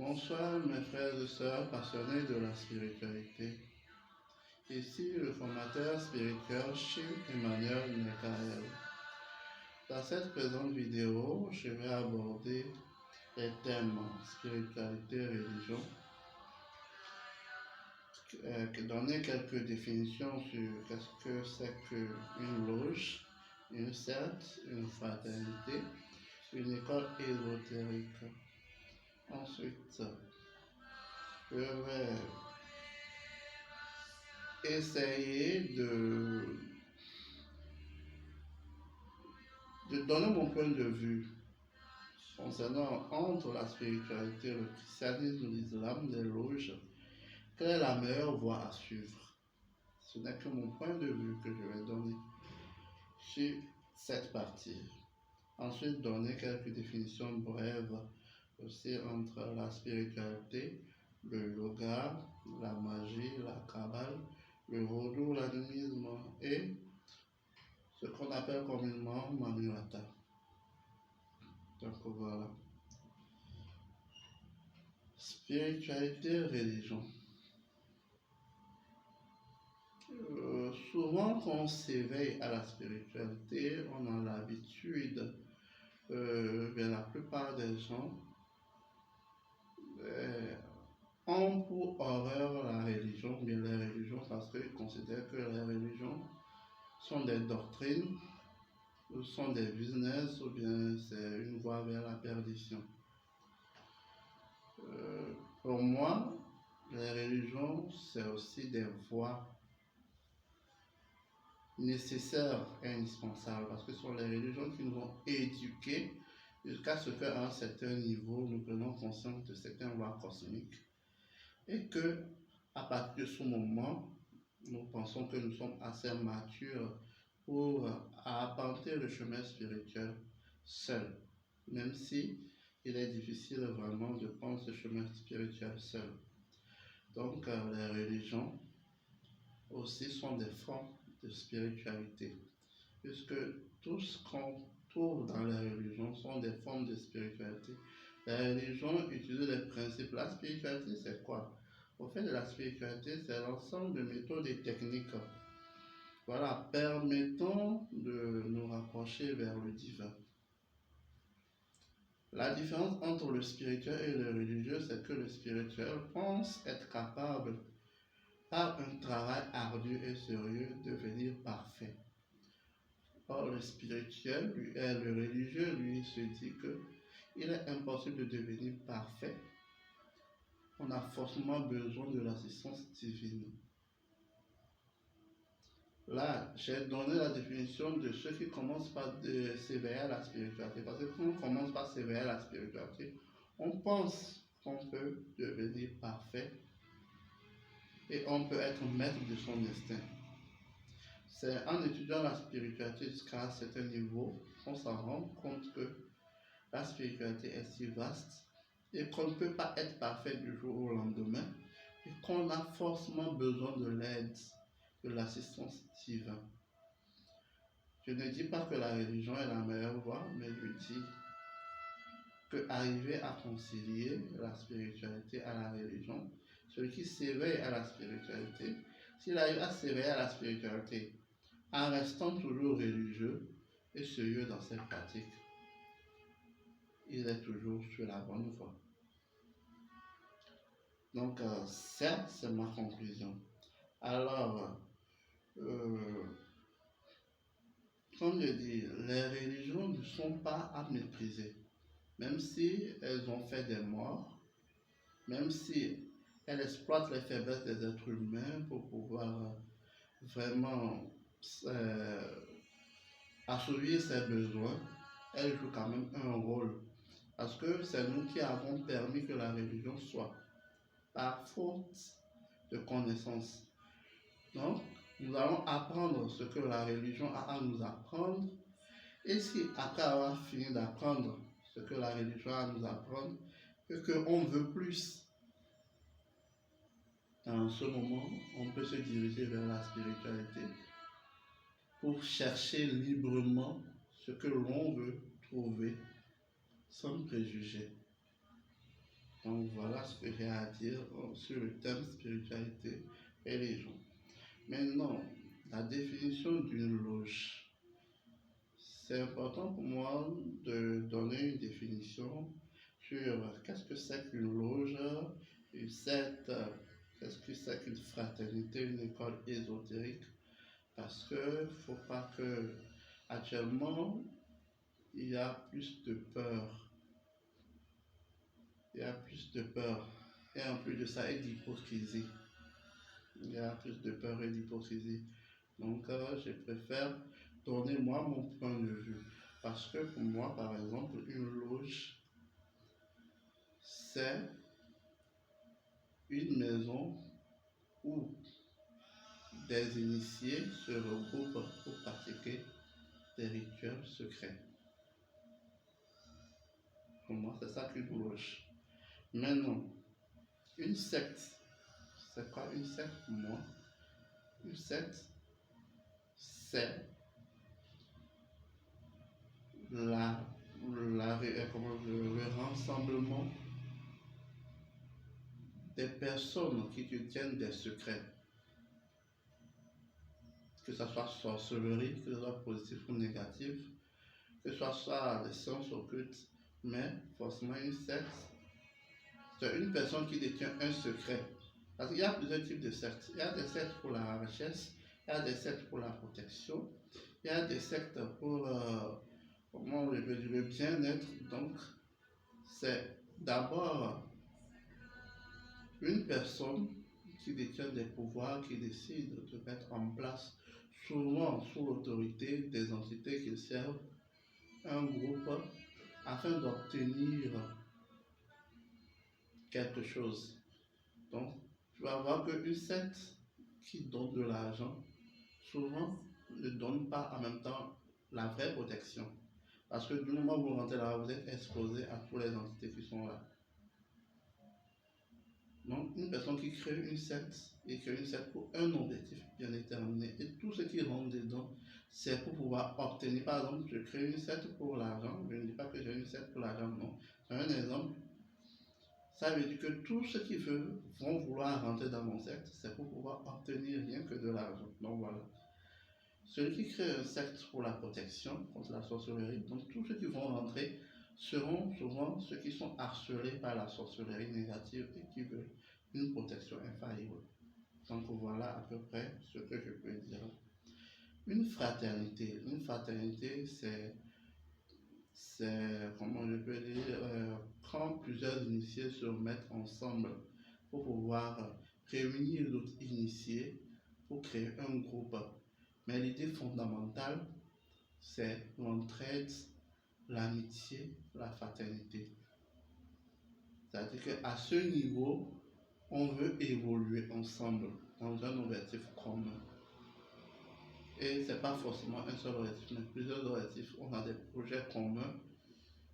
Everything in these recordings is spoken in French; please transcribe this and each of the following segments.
Bonsoir mes frères et sœurs passionnés de la spiritualité. Ici le formateur spirituel Shin Emmanuel Nekael. Dans cette présente vidéo, je vais aborder les thèmes spiritualité et religion, donner quelques définitions sur qu'est-ce que c'est qu'une loge, une secte, une fraternité, une école ésotérique. Ensuite, je vais essayer de donner mon point de vue concernant entre la spiritualité, le christianisme, l'islam, les loges, quelle est la meilleure voie à suivre. Ce n'est que mon point de vue que je vais donner sur cette partie. Ensuite, donner quelques définitions brèves aussi entre la spiritualité, le yoga, la magie, la kabbale, le vaudou, l'animisme et ce qu'on appelle communément Manuata. Donc voilà. Spiritualité, religion. Souvent quand on s'éveille à la spiritualité, on a l'habitude, la plupart des gens ont pour horreur la religion, bien les religions, parce qu'ils considèrent que les religions sont des doctrines, sont des business, ou bien c'est une voie vers la perdition. Pour moi, les religions, c'est aussi des voies nécessaires et indispensables, parce que ce sont les religions qui nous ont éduqués jusqu'à ce qu'à un certain niveau, nous prenons conscience de certaines lois cosmiques et que, à partir de ce moment, nous pensons que nous sommes assez matures pour arpenter le chemin spirituel seul, même si il est difficile vraiment de prendre ce chemin spirituel seul. Donc, les religions aussi sont des formes de spiritualité, puisque tout ce qu'on trouve dans les religions sont des formes de spiritualité. Les religions utilisent les principes. La spiritualité, c'est quoi? Au fait de la spiritualité, c'est l'ensemble de méthodes et techniques, voilà, permettant de nous rapprocher vers le divin. La différence entre le spirituel et le religieux, c'est que le spirituel pense être capable, par un travail ardu et sérieux, de devenir parfait. Or, le spirituel, lui, et le religieux, lui, se dit qu'il est impossible de devenir parfait. On a forcément besoin de l'assistance divine. Là, j'ai donné la définition de ceux qui commencent par s'éveiller à la spiritualité. Parce que quand on commence par s'éveiller à la spiritualité, on pense qu'on peut devenir parfait et on peut être maître de son destin. C'est en étudiant la spiritualité jusqu'à un certain niveau qu'on s'en rend compte que la spiritualité est si vaste et qu'on ne peut pas être parfait du jour au lendemain et qu'on a forcément besoin de l'aide, de l'assistance divine. Je ne dis pas que la religion est la meilleure voie, mais je dis que arriver à concilier la spiritualité à la religion, celui qui s'éveille à la spiritualité, s'il arrive à s'éveiller à la spiritualité en restant toujours religieux et sérieux dans ses pratiques, il est toujours sur la bonne voie. Donc, certes, c'est ma conclusion. Alors, comme je dis, les religions ne sont pas à mépriser, même si elles ont fait des morts, même si elles exploitent les faiblesses des êtres humains pour pouvoir vraiment assouvir ses besoins, elles jouent quand même un rôle. Parce que c'est nous qui avons permis que la religion soit, par faute de connaissance. Donc, nous allons apprendre ce que la religion a à nous apprendre. Et si après avoir fini d'apprendre ce que la religion a à nous apprendre, et qu'on veut plus, dans ce moment, on peut se diriger vers la spiritualité pour chercher librement ce que l'on veut trouver sans préjugés. Donc voilà ce que j'ai à dire sur le thème spiritualité et religion. Maintenant, la définition d'une loge. C'est important pour moi de donner une définition sur qu'est-ce que c'est qu'une loge, une secte, qu'est-ce que c'est qu'une fraternité, une école ésotérique, parce que faut pas que actuellement il y a plus de peur, il y a plus de peur, et en plus de ça, et d'hypocrisie. Il y a plus de peur et d'hypocrisie. Donc, je préfère donner moi mon point de vue. Parce que pour moi, par exemple, une loge, c'est une maison où des initiés se regroupent pour pratiquer des rituels secrets. Pour moi, c'est ça qu'une loge. Maintenant, une secte, c'est quoi une secte pour moi? Une secte, c'est le rassemblement des personnes qui détiennent des secrets, que ce soit sorcellerie, que ce soit positif ou négatif, que ce soit des sciences occultes, mais forcément une secte, c'est une personne qui détient un secret. Parce qu'il y a plusieurs types de sectes. Il y a des sectes pour la richesse, il y a des sectes pour la protection, il y a des sectes pour le bien-être. Donc, c'est d'abord une personne qui détient des pouvoirs, qui décide de mettre en place, souvent sous l'autorité des entités qui servent, un groupe afin d'obtenir quelque chose. Donc, tu vas voir qu'une secte qui donne de l'argent, souvent ne donne pas en même temps la vraie protection. Parce que du moment où vous rentrez là, vous êtes exposé à toutes les entités qui sont là. Donc, une personne qui crée une secte et crée une secte pour un objectif bien déterminé. Et tout ce qui rentre dedans, c'est pour pouvoir obtenir. Par exemple, je crée une secte pour l'argent. Je ne dis pas que j'ai une secte pour l'argent, non. C'est un exemple. Ça veut dire que tous ceux qui vont vouloir rentrer dans mon secte, c'est pour pouvoir obtenir rien que de l'argent. Donc voilà. Celui qui crée un secte pour la protection contre la sorcellerie, donc tous ceux qui vont rentrer seront souvent ceux qui sont harcelés par la sorcellerie négative et qui veulent une protection infaillible. Donc voilà à peu près ce que je peux dire. Une fraternité, comment je peux dire, quand plusieurs initiés se mettent ensemble pour pouvoir réunir d'autres initiés pour créer un groupe. Mais l'idée fondamentale, c'est l'entraide, l'amitié, la fraternité. C'est-à-dire qu'à ce niveau, on veut évoluer ensemble dans un objectif commun. Et ce n'est pas forcément un seul objectif, mais plusieurs objectifs. On a des projets communs,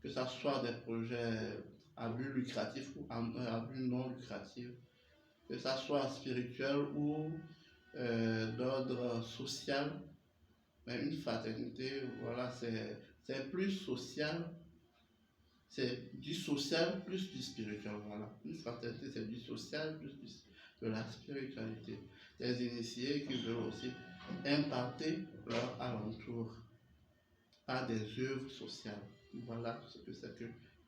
que ce soit des projets à but lucratif ou à but non lucratif, que ce soit spirituel ou d'ordre social. Mais une fraternité, voilà, c'est plus social, c'est du social plus du spirituel, voilà. Une fraternité, c'est du social plus de la spiritualité. Des initiés qui veulent aussi impacter leur alentour par des œuvres sociales. Voilà ce que c'est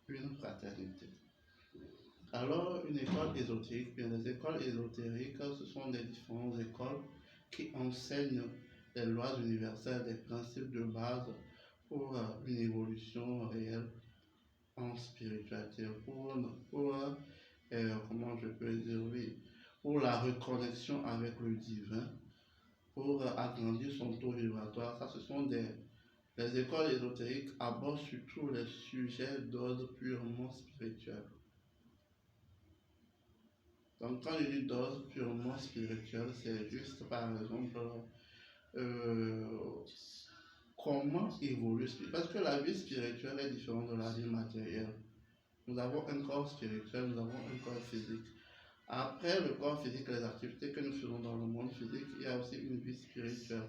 qu'une fraternité. Alors, une école ésotérique, bien les écoles ésotériques, ce sont des différentes écoles qui enseignent des lois universelles, des principes de base pour une évolution réelle en spiritualité, comment je peux dire, oui, pour la reconnexion avec le divin, pour agrandir son taux vibratoire. Ça, ce sont les écoles ésotériques abordent surtout les sujets d'ordre purement spirituel. Donc, quand je dis d'ordre purement spirituel, c'est juste, par exemple, comment évoluer. Parce que la vie spirituelle est différente de la vie matérielle. Nous avons un corps spirituel, nous avons un corps physique. Après le corps physique, les activités que nous faisons dans le monde physique, il y a aussi une vie spirituelle.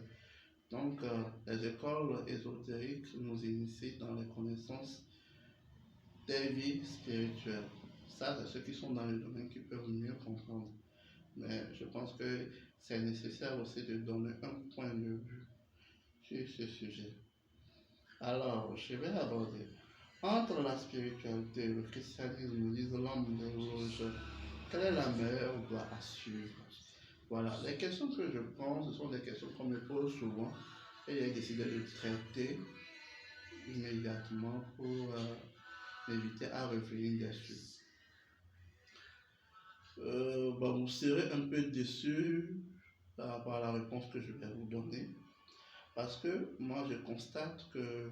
Donc, les écoles ésotériques nous initient dans les connaissances des vies spirituelles. Ça, c'est ceux qui sont dans le domaine qui peuvent mieux comprendre. Mais je pense que c'est nécessaire aussi de donner un point de vue sur ce sujet. Alors, je vais aborder entre la spiritualité, le christianisme, l'islam, les religions, quelle est la meilleure voie à suivre? Voilà, les questions que je pense, ce sont des questions qu'on me pose souvent et j'ai décidé de traiter immédiatement pour m'éviter à revenir dessus. Vous serez un peu déçus par rapport à la réponse que je vais vous donner parce que moi je constate que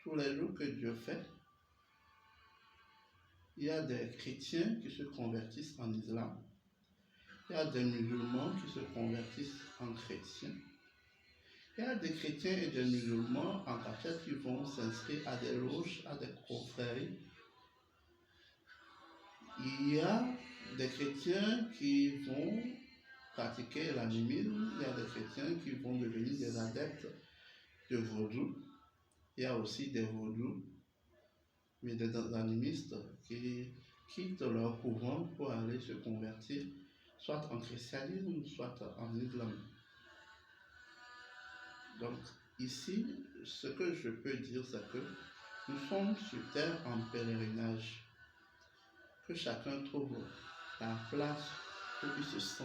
tous les jours que Dieu fait, il y a des chrétiens qui se convertissent en islam, il y a des musulmans qui se convertissent en chrétiens, il y a des chrétiens et des musulmans en cachette qui vont s'inscrire à des loges, à des confréries. Il y a des chrétiens qui vont pratiquer l'animisme, il y a des chrétiens qui vont devenir des adeptes de vaudou, il y a aussi des vaudous, mais des animistes qui quittent leur couvent pour aller se convertir, soit en christianisme, soit en islam. Donc ici, ce que je peux dire, c'est que nous sommes sur terre en pèlerinage, que chacun trouve la place où il se sent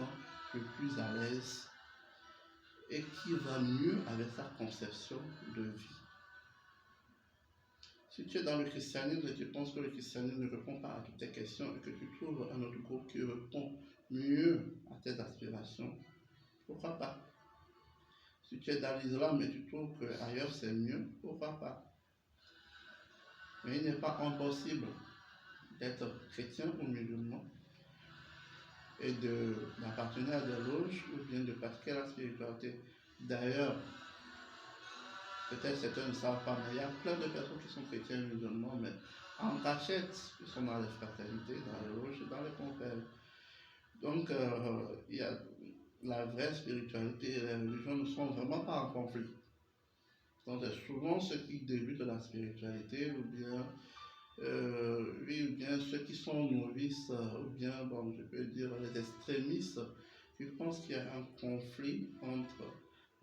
le plus à l'aise et qui va mieux avec sa conception de vie. Si tu es dans le christianisme et tu penses que le christianisme ne répond pas à toutes tes questions et que tu trouves un autre groupe qui répond mieux à tes aspirations, pourquoi pas? Si tu es dans l'islam et tu trouves qu'ailleurs c'est mieux, pourquoi pas? Mais il n'est pas impossible d'être chrétien ou musulman et d'appartenir à des loges ou bien de pratiquer la spiritualité. D'ailleurs, peut-être certains ne savent pas, mais il y a plein de personnes qui sont chrétiens et musulmans, mais en cachette, ils sont dans les fraternités, dans les loges, dans les confrères. Donc, il y a la vraie spiritualité et les religions ne sont vraiment pas en conflit. Donc, c'est souvent ceux qui débutent la spiritualité, ou bien ceux qui sont novices, ou bien, je peux dire, les extrémistes, qui pensent qu'il y a un conflit entre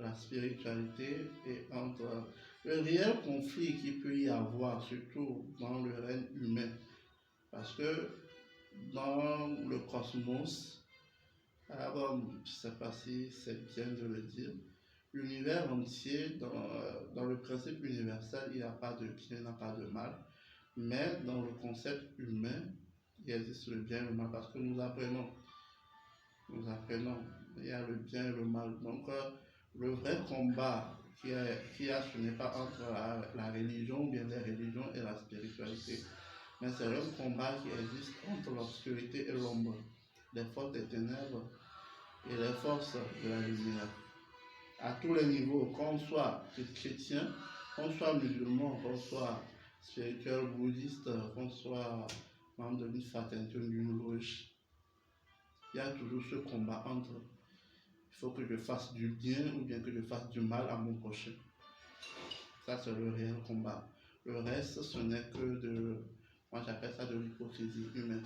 la spiritualité et entre le réel conflit qu'il peut y avoir, surtout dans le règne humain. Parce que dans le cosmos, alors, je ne sais pas si c'est bien de le dire, l'univers entier, dans le principe universel, il n'y a pas de bien, il n'y a pas de mal. Mais dans le concept humain, il existe le bien et le mal parce que nous apprenons, il y a le bien et le mal. Donc, le vrai combat ce n'est pas entre la religion ou bien les religions et la spiritualité, mais c'est un combat qui existe entre l'obscurité et l'ombre, les forces des ténèbres et les forces de la lumière. À tous les niveaux, qu'on soit chrétien, qu'on soit musulman, qu'on soit spirituel, bouddhiste, qu'on soit membre d'une fraternité ou d'une loge, il y a toujours ce combat entre il faut que je fasse du bien ou bien que je fasse du mal à mon prochain. Ça, c'est le réel combat. Le reste, ce n'est que moi j'appelle ça de l'hypocrisie humaine.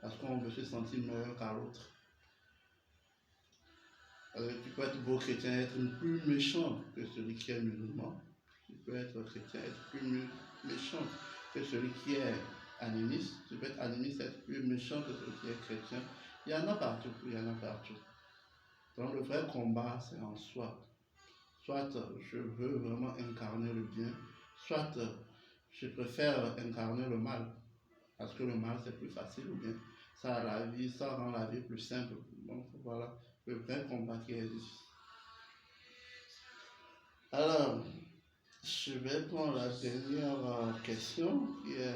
Parce qu'on veut se sentir meilleur qu'à l'autre. Tu peux être beau chrétien et être plus méchant que celui qui est musulman. Tu peux être chrétien et être plus méchant que celui qui est animiste. Tu peux être animiste et être plus méchant que celui qui est chrétien. Il y en a partout, Donc le vrai combat, c'est en soi. Soit je veux vraiment incarner le bien, soit je préfère incarner le mal. Parce que le mal, c'est plus facile, ou bien ça rend la vie plus simple. Donc voilà le vrai combat qui existe. Alors, je vais prendre la dernière question qui est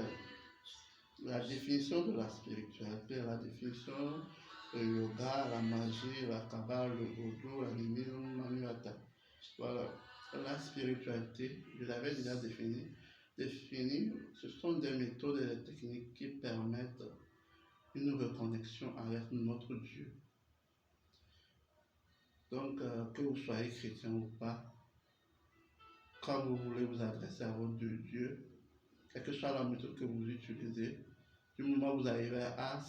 la définition de la spiritualité, la définition du yoga, la magie, la kabbale, le vaudou, l'animisme, l'anuyata. Voilà, la spiritualité, je l'avais déjà définie. Ce sont des méthodes et des techniques qui permettent une reconnexion avec notre Dieu. Donc, que vous soyez chrétien ou pas, quand vous voulez vous adresser à votre Dieu, quelle que soit la méthode que vous utilisez, Du moment où vous arrivez à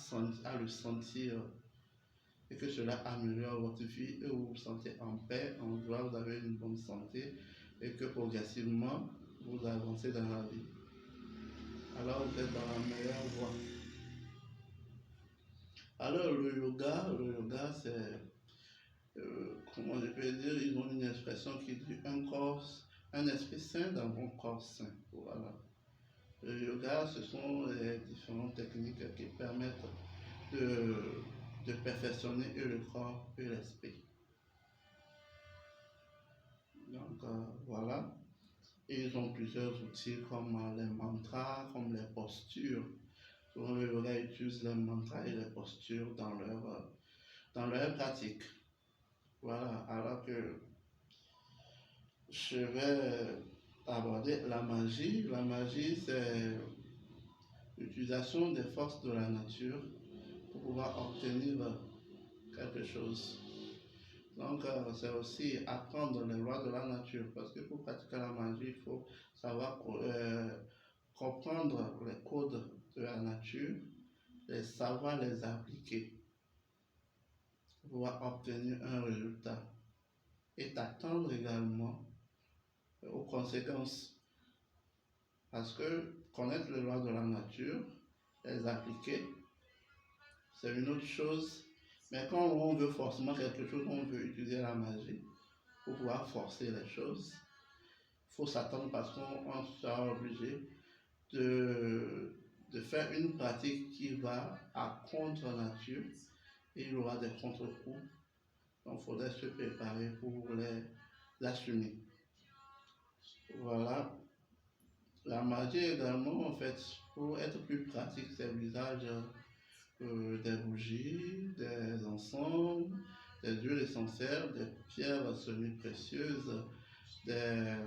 le sentir et que cela améliore votre vie et vous vous sentez en paix, en joie, vous avez une bonne santé et que progressivement vous avancez dans la vie, alors vous êtes dans la meilleure voie. Alors le yoga c'est, comment je peux dire, ils ont une expression qui dit un esprit sain dans un corps sain. Voilà. Le yoga, ce sont les différentes techniques qui permettent de, de perfectionner et le corps et l'esprit. Donc voilà. Et ils ont plusieurs outils comme les mantras, comme les postures. Souvent le yoga utilise les mantras et les postures dans leur pratique. Voilà, alors que je vais aborder la magie. La magie, c'est l'utilisation des forces de la nature pour pouvoir obtenir quelque chose. Donc, c'est aussi apprendre les lois de la nature, parce que pour pratiquer la magie, il faut savoir comprendre les codes de la nature, et savoir les appliquer pour pouvoir obtenir un résultat et t'attendre également aux conséquences. Parce que connaître les lois de la nature, les appliquer, c'est une autre chose. Mais quand on veut forcément quelque chose, on veut utiliser la magie pour pouvoir forcer les choses, il faut s'attendre parce qu'on sera obligé de faire une pratique qui va à contre-nature et il y aura des contre-coups. Donc il faudrait se préparer pour les assumer. Voilà. La magie également, en fait, pour être plus pratique, c'est l'usage des bougies, des encens, des huiles essentielles, des pierres semi-précieuses, des,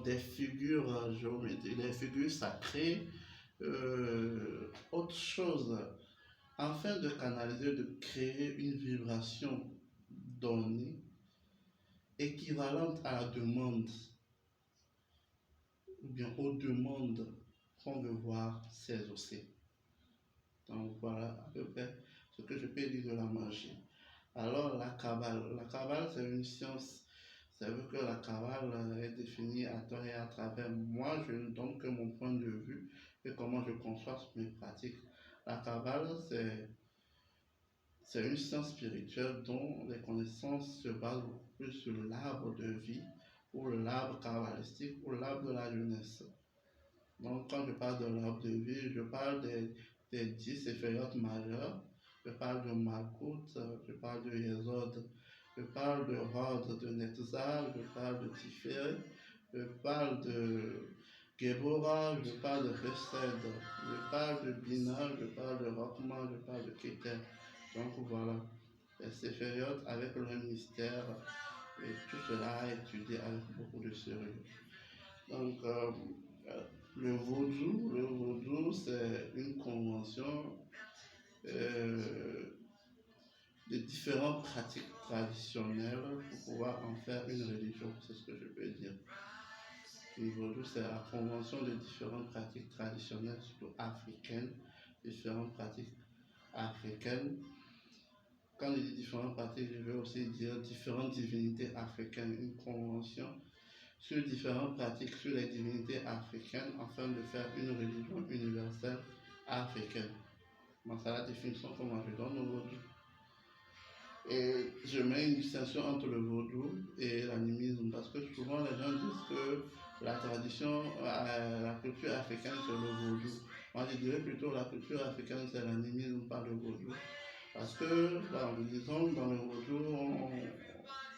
des figures géométriques, des figures sacrées, autre chose, afin de canaliser, de créer une vibration donnée équivalente à la demande, ou bien aux demandes qu'on veut voir s'exaucer. Donc voilà à peu près ce que je peux dire de la magie. Alors la Kabbale. La Kabbale, c'est une science. C'est vrai que la Kabbale est définie à tort et à travers. Moi, je ne donne que mon point de vue et comment je conçois mes pratiques. La Kabbale, c'est une science spirituelle dont les connaissances se basent beaucoup plus sur l'arbre de vie ou l'arbre kabbalistique ou l'arbre de la jeunesse. Donc, quand je parle de l'arbre de vie, je parle des 10 éphériotes majeures. Je parle de Malkout, je parle de Yesod, je parle de Hod, de Netzal, je parle de Tiferet, je parle de Geborah, je parle de Chesed, je parle de Bina, je parle de Rokhma, je parle de Keter. Donc voilà, les éphériotes avec leur mystère et tout cela étudié avec beaucoup de sérieux. Donc, le vaudou, c'est une convention de différentes pratiques traditionnelles pour pouvoir en faire une religion, c'est ce que je peux dire. Le vaudou, c'est la convention de différentes pratiques traditionnelles, surtout africaines, différentes pratiques africaines. Quand je dis différentes pratiques, je veux aussi dire différentes divinités africaines, une convention sur différentes pratiques sur les divinités africaines afin de faire une religion universelle africaine. Moi, c'est la définition que moi je donne au vaudou. Et je mets une distinction entre le vaudou et l'animisme parce que souvent les gens disent que la tradition, la culture africaine c'est le vaudou. Moi je dirais plutôt la culture africaine c'est l'animisme, pas le vaudou. Parce que, disons, dans le vaudou,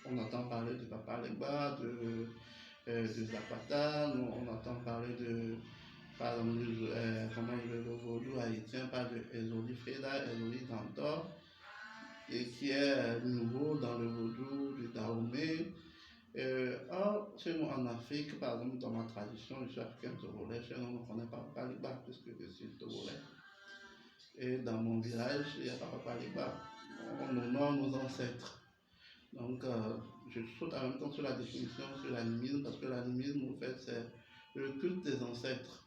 on entend parler de Papa Legba, de Zapata, on entend parler de, par exemple, le vaudou haïtien, par de Ezoli Freda, Ezoli Dantor, et qui est nouveau dans le vaudou du Dahomey. Or, chez nous en Afrique, par exemple, dans ma tradition, je suis africain togolais, chez nous on ne connaît pas Papa Legba puisque je suis togolais. Et dans mon village, il n'y a pas Papa Legba. On honore nos ancêtres. Donc, je saute en même temps sur la définition, sur l'animisme, parce que l'animisme, en fait, c'est le culte des ancêtres.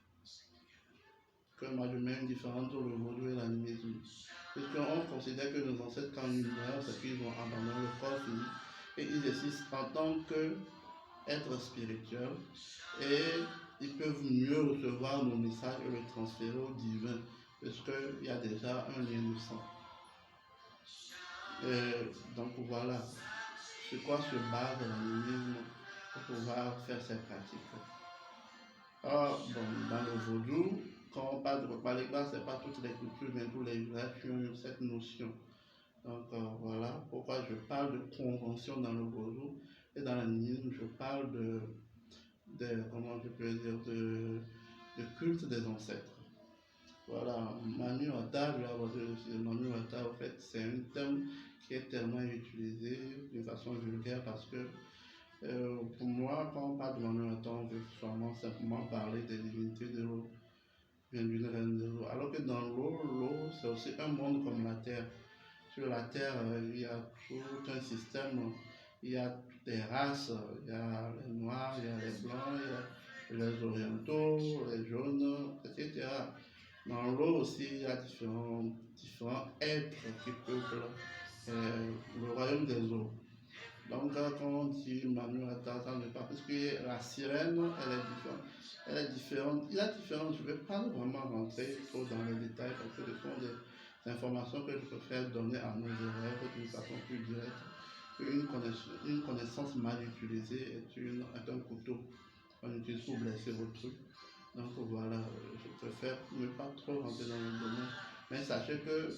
que moi je mets une différence entre le vaudou et l'animisme. Parce qu'on considère que nos ancêtres, quand ils meurent, c'est qu'ils ont abandonné le corps physique et ils existent en tant qu'êtres spirituels et ils peuvent mieux recevoir nos messages et les transférer au divin parce qu'il y a déjà un lien de sang. Donc voilà, sur quoi se base l'animisme pour pouvoir faire ces pratiques. Dans le vaudou, quand on parle de repas les gras, ce n'est pas toutes les cultures, mais tous les villages qui ont cette notion. Donc voilà pourquoi je parle de convention dans le vaudou et dans l'animisme, je parle comment je peux dire, de culte des ancêtres. Voilà, Manu Ata, je vais aborder le sujet. Manu Ata, en fait, c'est un terme qui est tellement utilisé d'une façon vulgaire parce que pour moi, quand on parle de Manu Ata, on veut simplement parler des divinités de l'eau, d'une reine de l'eau. Alors que dans l'eau, c'est aussi un monde comme la terre. Sur la terre, il y a tout un système, il y a toutes les races, il y a les noirs, il y a les blancs, il y a les orientaux, les jaunes, etc. Dans l'eau aussi, il y a différents êtres qui peuplent le royaume des eaux. Donc, quand on dit Manu Ata, ça ne pas parce que la sirène, elle est différente. Il y a différentes, je ne vais pas vraiment rentrer trop dans les détails parce que ce sont des informations que je préfère donner à nos élèves d'une façon plus directe. Une connaissance mal utilisée est un couteau qu'on utilise pour blesser votre truc. Donc voilà, je préfère ne pas trop rentrer dans le domaine. Mais sachez que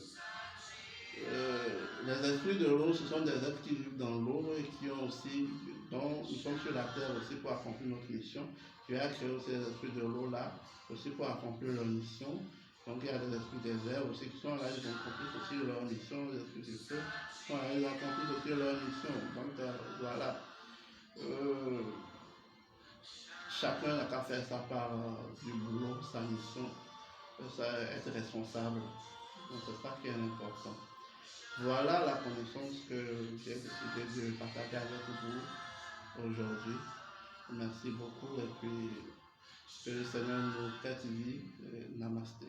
les esprits de l'eau, ce sont des êtres qui vivent dans l'eau et qui ont aussi, donc nous sommes sur la terre aussi pour accomplir notre mission. Dieu a créé aussi les esprits de l'eau là, aussi pour accomplir leur mission. Donc il y a des esprits des airs aussi qui sont là, ils accomplissent aussi leur mission, les esprits du feu sont là, ils accomplissent aussi leur mission. Donc voilà. Chacun n'a qu'à faire sa part du boulot, sa mission, être responsable. Donc c'est ça qui est important. Voilà la connaissance que j'ai décidé de partager avec vous aujourd'hui. Merci beaucoup et puis que le Seigneur nous prête vie. Namasté.